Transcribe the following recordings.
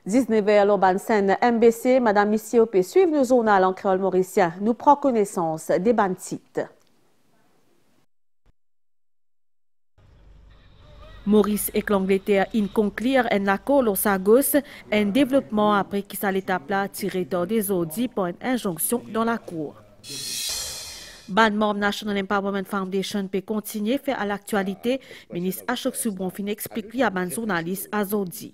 19h, l'Obansen MBC, Madame Missio peut suivre le journal en créole mauricien. Nous prenons connaissance des bantites. Maurice et l'Angleterre in conclure un accord au Sagos, un développement après qui ça l'étape là tiré dans des audits pour une injonction dans la cour. Banmore National Empowerment Foundation peut continuer à faire à l'actualité. Ministre Ashok Soubron fin explique à ban journaliste Azodi.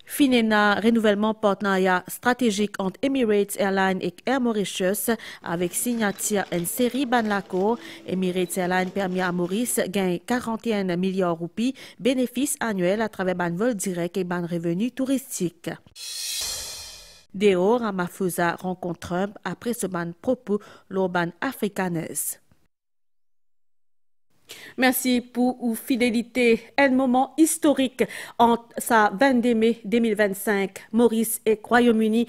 Finena, renouvellement partenariat stratégique entre Emirates Airlines et Air Mauritius avec signature une série ban l'accord. Emirates Airlines permet à Maurice gagner 41 milliards de roupies bénéfices annuels à travers ban vol direct et ban revenus touristiques. Dehors, Ramaphosa rencontre Trump après ce ban propos l'urban africanaise. Merci pour votre fidélité. Un moment historique entre sa 22 mai 2025. Maurice et Royaume-Uni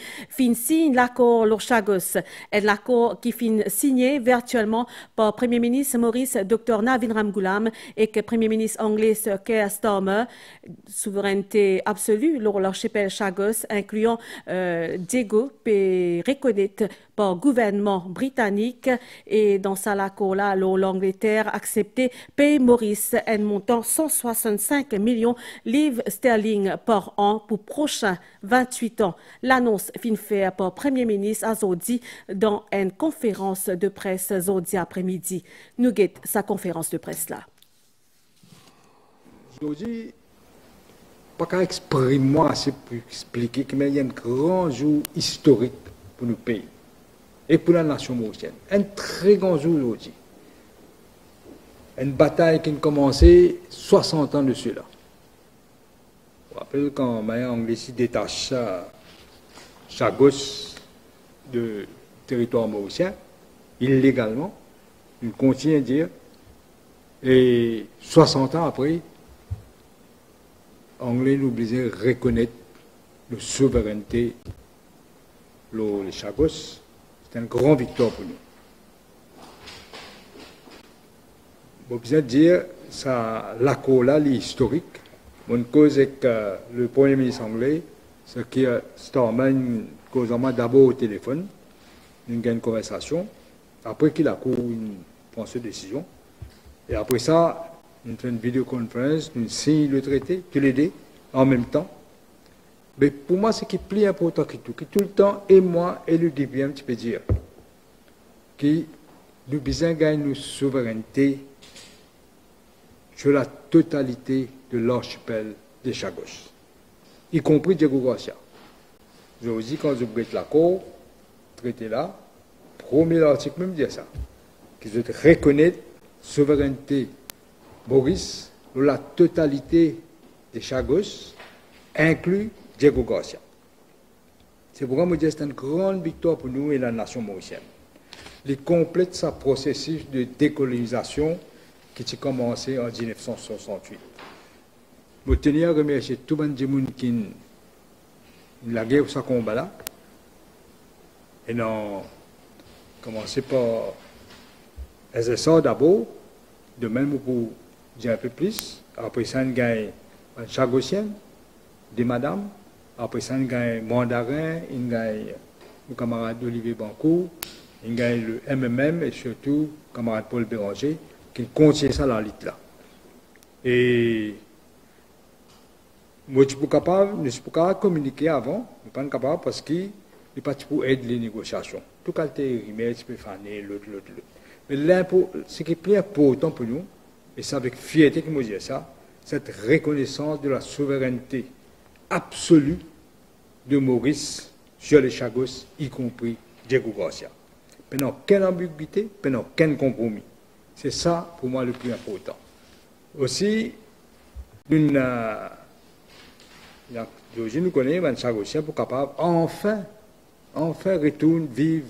signent l'accord Chagos. L'accord qui fin signé virtuellement par Premier ministre Maurice Dr Navin Ramgoolam et que Premier ministre anglais Sir Keir Starmer. Souveraineté absolue l'archipel Chagos, incluant Diego, reconnaître par gouvernement britannique et dans ça l'accord-là, l'Angleterre accepté paye Maurice un montant 165 millions livres sterling par an pour prochains 28 ans. L'annonce fin faite par Premier ministre Azodi dans une conférence de presse Azodi après-midi. Nous guettons sa conférence de presse là. Azodi, pas qu'à exprimer moi assez pour expliquer qu'il y a un grand jour historique pour nos pays et pour la nation mauricienne. Un très grand jour aujourd'hui. Une bataille qui a commencé 60 ans de cela. Je me rappelle quand Maya Anglais détache Chagos du territoire mauricien, illégalement, il continue à dire, et 60 ans après, Anglais nous obligeait à reconnaître la souveraineté les Chagos. C'est une grande victoire pour nous. Je peux dire que l'accord-là, historique, mon cause est que le Premier ministre anglais, ce qui est Starman, cause d'abord au téléphone, une conversation, après qu'il a pris cette décision, et après ça, on fait une vidéoconférence, on signe le traité, tous les deux, en même temps. Mais pour moi, ce qui est plus important que tout le temps, et moi, et le DPM, tu peux dire, que nous besoin gagner une souveraineté sur la totalité de l'archipel des Chagos, y compris Diego Garcia. Je vous dis, quand je brûle l'accord, traité là, premier article même dit ça, que je reconnais la souveraineté Maurice sur la totalité des Chagos, inclus Diego Garcia. C'est pourquoi je dis que c'est une grande victoire pour nous et la nation mauricienne. Il complète ce processus de décolonisation qui a commencé en 1968. Je tenais à remercier tout le monde qui a guerre pour ce combat-là. Et non, commencer par SSA d'abord, de même pour dire un peu plus. Après ça, on gagne un Chagosien, des madames. Après ça, on gagne Mandarin, on gagne le camarade Olivier Bancourt, on gagne le MMM et surtout le camarade Paul Béranger, qui contient ça dans la lutte là. Et moi, je suis capable de communiquer avant, je ne suis pas capable parce qu'il n'est pas pour aider les négociations. Tout cas, tu peux faire l'autre. Mais ce qui est plus important pour nous, et c'est avec fierté que je dis ça, cette reconnaissance de la souveraineté absolue de Maurice sur les Chagos, y compris Diego Garcia. Pendant aucune ambiguïté, pendant aucun compromis. C'est ça, pour moi, le plus important. Aussi, nous connaissons les Chagosiens pour capable enfin retourner vivre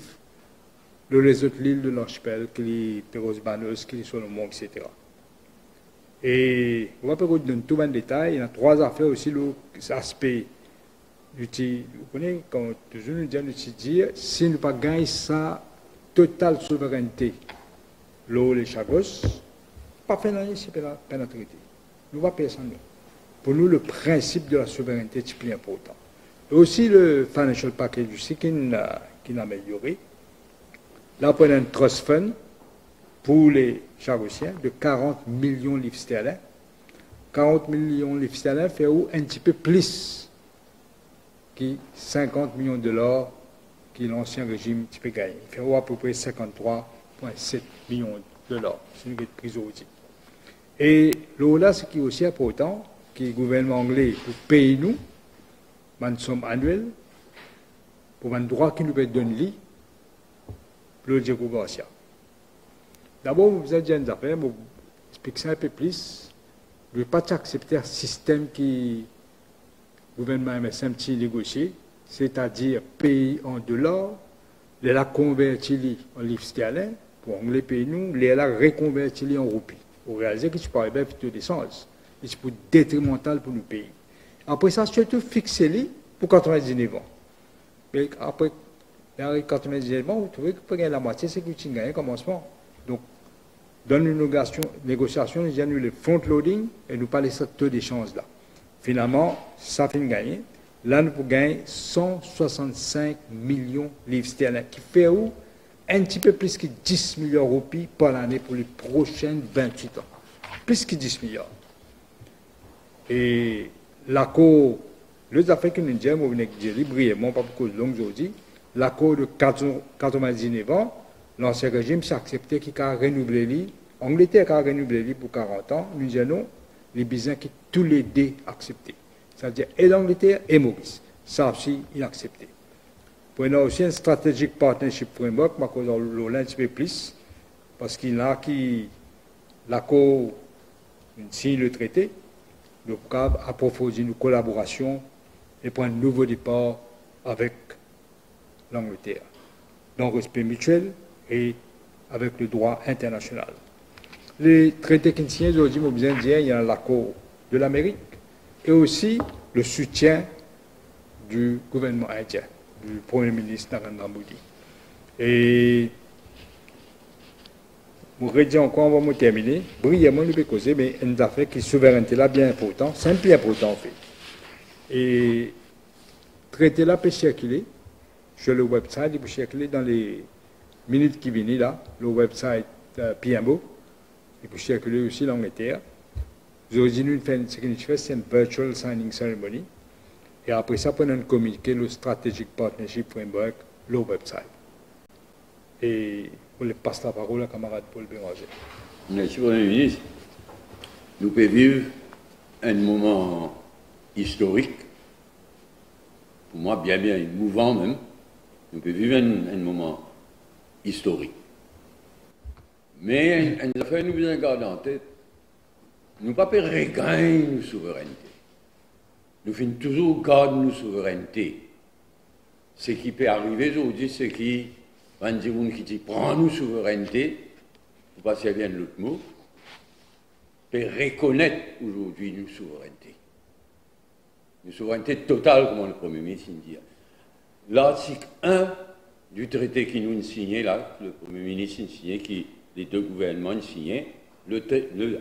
les autres îles de l'archipel, qui est Perros-Banos, qui est Solomon, etc. Et on va pas donner tout en détail. Il y a trois affaires aussi, l'aspect vous connaissez, quand toujours nous dire, si nous ne pas gagner sa totale souveraineté, les Chagos, pas faire ici, pas notre traité. Nous ne pas personne. pour nous, le principe de la souveraineté est plus important. Et aussi le financial package aussi qui a amélioré. Là, on a un trust fund pour les Chagossiens de 40 millions de livres sterling. 40 millions de livres sterling fait un petit peu plus que 50 millions de dollars que l'ancien régime peut gagner. Il fait à peu près 53,7 millions de dollars. C'est une prise au dit. Et là, ce qui est aussi important, que le gouvernement anglais pour payer nous, une somme annuelle, pour un droit qui nous peut donner pour le Diego Garcia. D'abord, vous avez dit une affaire, je vais expliquer un peu plus. Je ne vais pas accepter un système qui le gouvernement MSM négocié, c'est-à-dire payer en dollars, les la convertir en livres sterling, pour anglais payer nous, les la reconvertir en roupies. Vous réalisez que tu parles bien plutôt d'essence. Et c'est pour détrimental pour nos pays. Après ça, surtout fixer-les pour 99 ans. Et après, 99 ans, vous trouvez que pour gagner la moitié, c'est que tu gagnes un commencement. Donc, dans une négociation, nous avons le front-loading et nous parlons de taux d'échange là. Finalement, ça fait gagner. Là, nous pouvons gagner 165 millions de livres sterling, qui fait où un petit peu plus que 10 milliards de roupies par l'année pour les prochaines 28 ans. Plus que 10 milliards. Et l'accord, les affaires que nous disons, on va dire brièvement, pas beaucoup de long aujourd'hui, l'accord de 99 ans, l'ancien régime s'est accepté qu'il a renouvelé, l'Angleterre a renouvelé pour 40 ans, nous avons les business qui tous les deux acceptés. C'est-à-dire et l'Angleterre et Maurice. Ça aussi, il a accepté. Pour nous aussi un strategic partnership framework, mais qu'on a un petit peu plus, parce qu'il a qui l'accord, signe le traité, nous pouvons approfondir nos collaborations et prendre un nouveau départ avec l'Angleterre, dans le respect mutuel et avec le droit international. Les traités qui sont signés aujourd'hui, je besoin de dire, il y a l'accord de l'Amérique et aussi le soutien du gouvernement indien, du Premier ministre Narendra Modi. Et je vais dire encore, on va terminer. Brièvement, nous pouvons causer, mais une affaire qui est souveraineté là bien important, c'est un peu important en fait. Et traité là peut circuler sur le website, il peut circuler dans les minutes qui viennent là, le website PMO, il peut circuler aussi l'Angleterre. Aujourd'hui, nous faisons ce que nous faisons, c'est une virtual signing ceremony. Et après ça, on a communiqué le Strategic Partnership Framework, le website. Et on lui passe la parole à camarade Paul Béranger. Merci, Premier ministre. Nous pouvons vivre un moment historique, pour moi bien émouvant même. Nous pouvons vivre un moment historique. Mais une affaire nous besoin de garder en tête, nous ne pouvons pas regagner nos souverainetés. Nous finissons toujours garder nos souverainetés. Ce qui peut arriver aujourd'hui, c'est qui qui prend nos souverainetés, pour pas servir de l'autre mot, peut reconnaître aujourd'hui nos souverainetés. Une souveraineté totale, comme le Premier ministre dit. L'article 1 du traité qui nous a signé, là, le Premier ministre a signé, qui les deux gouvernements ont signé,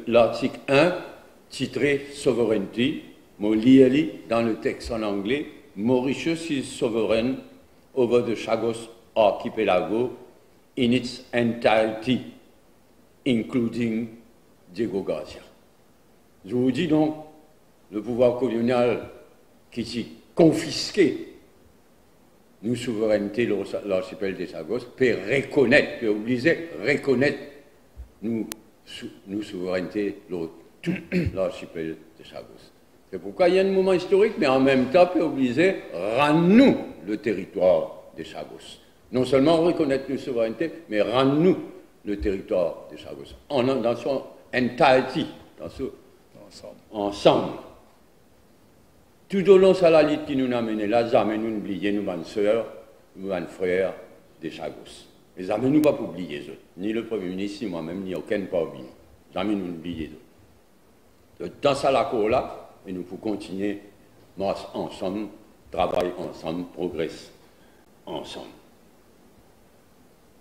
l'article 1, titré Sovereignty, dans le texte en anglais, Mauritius is sovereign over the Chagos archipelago in its entirety, including Diego Garcia. Je vous dis donc, le pouvoir colonial qui s'est confisqué nos souverainetés, l'archipel des Chagos, peut reconnaître, peut obliger reconnaître nos souverainetés, tout l'archipel des Chagos. C'est pourquoi il y a un moment historique, mais en même temps, peut obliger rendre-nous le territoire des Chagos. Non seulement reconnaître nos souverainetés, mais rendre-nous le territoire des Chagos. Dans son entirety, ensemble. Tout au long de la lutte qui nous a mené là, jamais nous n'oublions nos sœurs, nos frères des Chagos. Mais jamais nous ne pas oublier eux. Ni le Premier ministre, ni moi-même, ni aucun pas oublié. Jamais nous n'oublions eux. Dans ça, l'accord là, et nous pouvons continuer, marcher ensemble, travailler ensemble, progresser ensemble.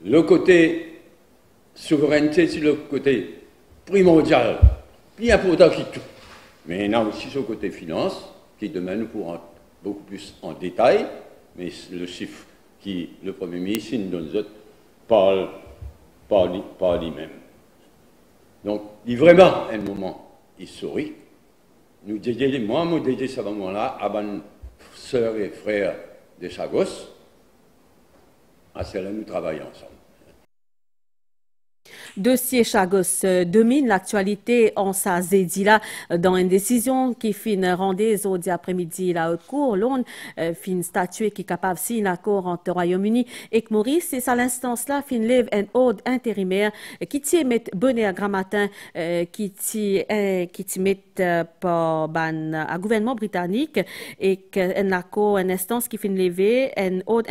Le côté souveraineté, c'est le côté primordial, plus important que tout. Mais il y a aussi ce côté finance, qui demain nous pourrons beaucoup plus en détail, mais le chiffre qui le Premier ministre nous donne parle lui-même. Donc, il y a vraiment un moment historique. Nous dédions, moi, je dédie ce moment-là à mes sœurs et frères de Chagos. À cela, nous travaillons ensemble. Dossier Chagos domine l'actualité en sa zédila dans une décision qui fin rendez aujourd'hui après-midi la haute cour l'on fin statué qui est capable de signer l'accord entre le Royaume-Uni et Maurice. C'est à l'instance là fin lève un ordre intérimaire qui t'y met bonheur grammatin qui t'y met par ban à gouvernement britannique et qu'un accord une instance qui fin lever un ordre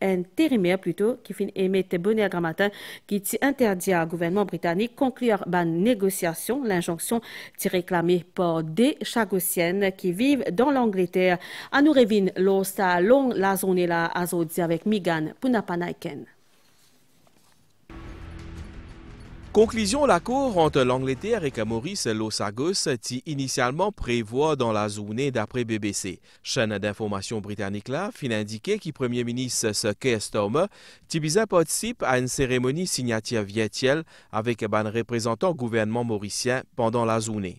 intérimaire plutôt qui fin émettre bonheur grammatin qui t'y interdit au gouvernement britannique conclure une négociation, l'injonction réclamée par des Chagossiennes qui vivent dans l'Angleterre. À nous revient l'osta long la zone là à Zodi avec Migan Punapanaiken. Conclusion l'accord entre l'Angleterre et Maurice Losagos qui initialement prévoit dans la journée d'après BBC. Chaîne d'information britannique là fin indiqué que Premier ministre Sir Keir Starmer Tibiza participe à une cérémonie signature virtuelle avec un représentant gouvernement mauricien pendant la journée.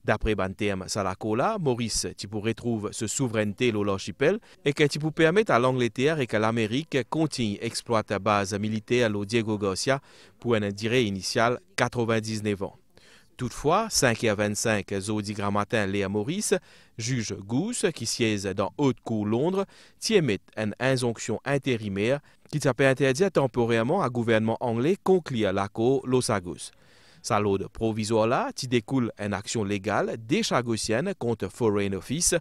D'après ban terme Salakola, Maurice tu pourrait retrouver sa souveraineté dans l'archipel et que tu peux permettre à l'Angleterre et que l'Amérique continue à exploiter la base militaire au Diego Garcia pour une durée initiale 99 ans. Toutefois, 5h25 Zodi Grammatin Léa Maurice, juge Goose qui siège dans Haute Cour Londres, qui émet une injonction intérimaire qui peut interdire temporairement à gouvernement anglais conclure l'accord Losagos. Sa lode provisoire là, qui découle une action légale des Chagossiennes contre Foreign Office,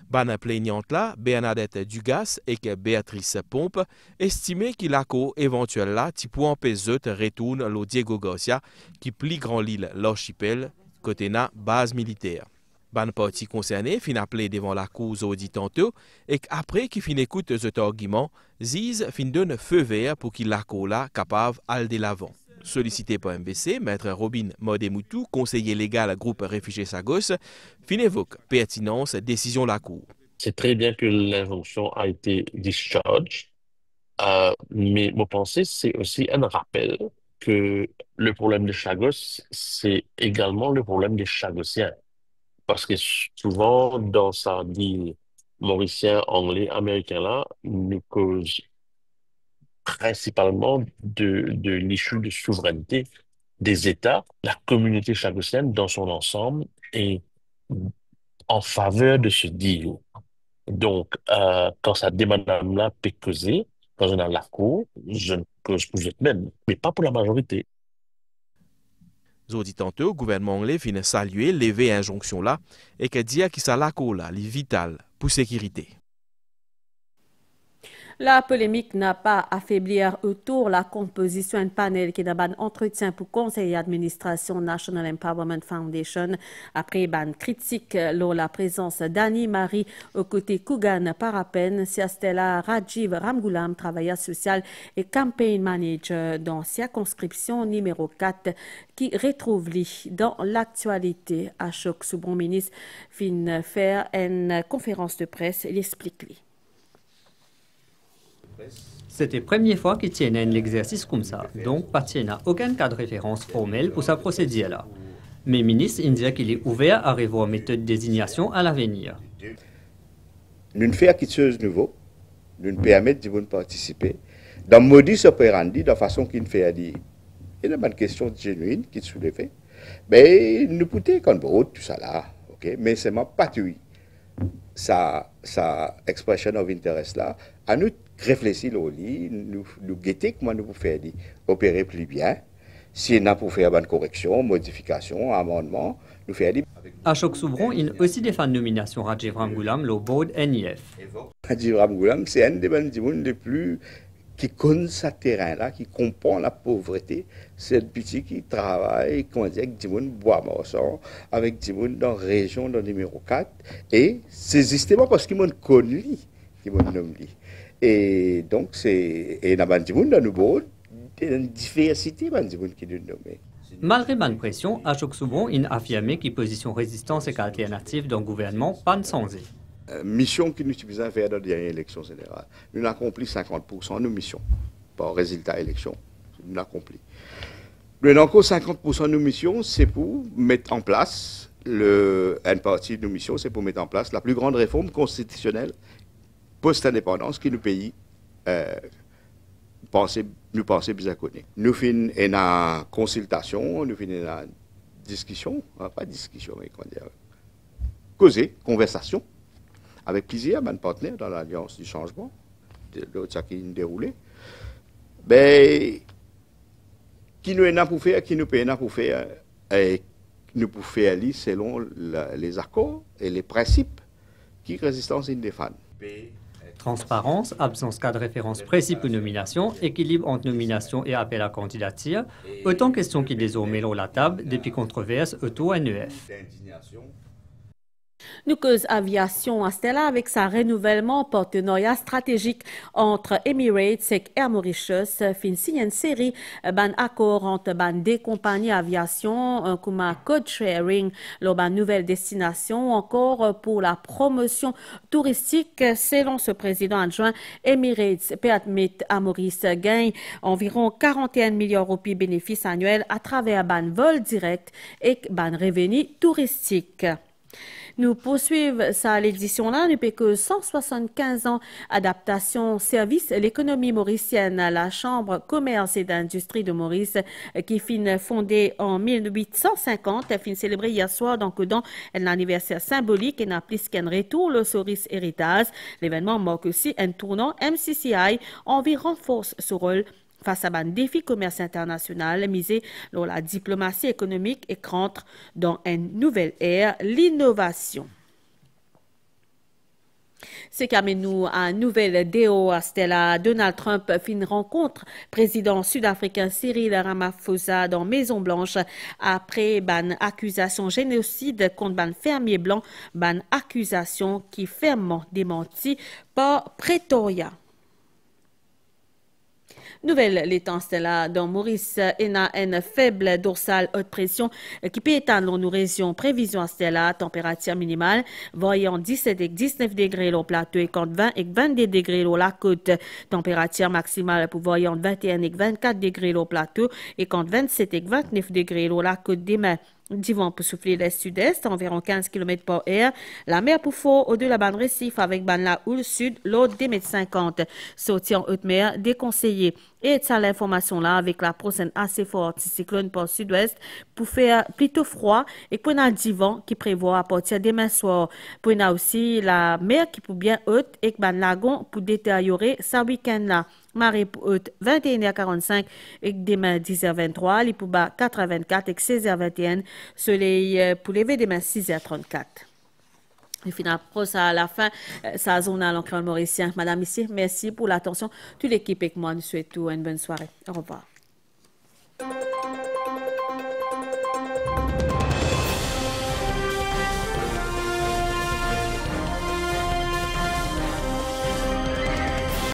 ban plaignante là, Bernadette Dugas et que Béatrice Pompe, estimé que l'accord éventuel là, qui peut empêcher de retourner le Diego Garcia, qui plie grand l'île l'archipel, côté na base militaire. Ban parti concerné fin appelé devant la cour aujourd'hui tantôt, et après qu'il fin écoute cet argument, Ziz fin donne feu vert pour qu'il l'accord là capable d'aller de l'avant. Sollicité par MBC, Maître Robin Modemoutou, conseiller légal groupe Réfugiés Sagos, fin évoque pertinence décision la Cour. C'est très bien que l'injonction a été discharged, mais mon pensée, c'est aussi un rappel que le problème des Chagos, c'est également le problème des Chagossiens. Parce que souvent, dans sa deal mauricien, anglais, américain là, nous cause principalement de l'issue de souveraineté des États, la communauté chagossienne dans son ensemble est en faveur de ce deal. Donc, quand ça demande là peut causer, quand on a la cour, je ne cause pour même, mais pas pour la majorité. Zodi tantôt, le gouvernement anglais vient saluer, lever injonction là, et que dire que ça la cour là, est vital pour sécurité. La polémique n'a pas affaibli autour la composition d'un panel qui est un entretien pour conseil d'administration National Empowerment Foundation après ban critique lors la présence d'Annie Marie aux côtés Kougan Parapen, Stella Rajiv Ramgoolam, travailleur social et campaign manager dans circonscription numéro 4 qui retrouve dans l'actualité. À choc sous bon ministre fin faire une conférence de presse, il explique-lui. C'était la première fois qu'il tienne l'exercice comme ça, donc pas aucun cas de référence formel pour sa procédure-là. Mais le ministre indique qu'il est ouvert à revoir méthode de désignation à l'avenir. Nous faisons quelque chose de nouveau, nous permettons de participer dans le modus operandi, de la façon qu'il fait à dire. Il y a une question genuine qui est soulevée. Mais nous pouvons quand tout ça là, ok, mais c'est pas tout. Sa expression of interest là, à nous réfléchir au lit, nous guetter comment nous pouvons faire opérer plus bien. Si on a pour faire une correction, modification, amendement, nous faire À choc souverain, il y a aussi des fins de nomination Rajiv Ramgoolam, le board NIF. Rajiv Ramgoolam, c'est un des gens les plus qui connaît ce terrain-là, qui comprend la pauvreté. C'est le petit qui travaille, comment dire, avec des gens bois morceau, avec des gens dans la région, dans le numéro 4. Et c'est justement parce qu'ils m'ont connu, qu'ils m'ont nommé. Et donc, il y a des gens dans le board, une diversité de gens qui nous nomment. Malgré bonne pression, Ashok Soubon a affirmé que position résistance et alternative d'un gouvernement pas changé. Mission qui nous utilisons à faire dans la dernière élection générale. Nous avons accompli 50% de nos missions par résultat élection. Nous avons accompli. Nous avons encore 50% de nos missions, c'est pour mettre en place, une partie de nos missions, c'est pour mettre en place la plus grande réforme constitutionnelle post-indépendance que nous pays nous pensons bien connaître. Nous faisons une consultation, nous faisons une discussion, pas discussion, mais comment dire, causer, conversation, avec plusieurs partenaires dans l'Alliance du changement, l'autre qui nous déroulé. Ben, qui nous est pour faire, qui nous paye pour faire, et nous pouvons faire selon les accords et les principes qui résistance une des fans. Transparence, absence cas de référence précis pour nomination, équilibre entre nomination et appel à candidature, autant de questions qui désormais sur la table depuis controverse autour NEF. Nous cause aviation à Stella avec sa renouvellement partenariat stratégique entre Emirates et Air Mauritius fin signe une série ban accord entre ban des compagnies aviation comme code sharing lors ban nouvelle destination encore pour la promotion touristique selon ce président adjoint Emirates permet à Maurice gagne environ 41 millions de roupies bénéfices annuels à travers ban vol direct et ban revenu touristique. Nous poursuivons ça l'édition-là, nous que 175 ans adaptation service l'économie mauricienne à la Chambre commerce et d'industrie de Maurice qui fin fondée en 1850, fin célébrée hier soir dans un anniversaire symbolique et n'a plus qu'un retour le Soris héritage. L'événement marque aussi un tournant MCCI envie renforce ce rôle face à un défi commerce international misé sur la diplomatie économique et rentre dans une nouvelle ère, l'innovation. C'est qui amène nous à une nouvelle déo à Stella. Donald Trump fait une rencontre président sud-africain Cyril Ramaphosa dans Maison-Blanche après ban accusation génocide contre ban fermier blanc, ban accusation qui fermement démentie par Pretoria. Nouvelle l'étance là dans Maurice et une faible dorsale haute pression qui peut éteindre nos régions prévision à Stella température minimale voyant 17 et 19 degrés au plateau et 20 et 22 degrés au la côte température maximale pour voyant 21 et 24 degrés au plateau et 27 et 29 degrés au la côte demain. Du vent pour souffler l'est-sud-est, environ 15 km par heure. La mer pour fort au-delà de la bande récif avec ban la houle sud, l'eau des mètres 50. Sortie en haute mer, déconseillé. Et ça l'information là avec la prochaine assez forte cyclone par sud-ouest pour faire plutôt froid et pour un vent qui prévoit à partir de demain soir. Pour aussi la mer qui peut bien haute et ban lagon pour détériorer sa week-end là. Marée pour haute 21h45 et demain 10h23, les pour bas 4h24 et 16h21, soleil pour lever demain 6h34. Et finalement, ça à la fin, ça zone à l'encre mauricien. Madame ici, merci pour l'attention. Toute l'équipe et moi, nous souhaitons une bonne soirée. Au revoir.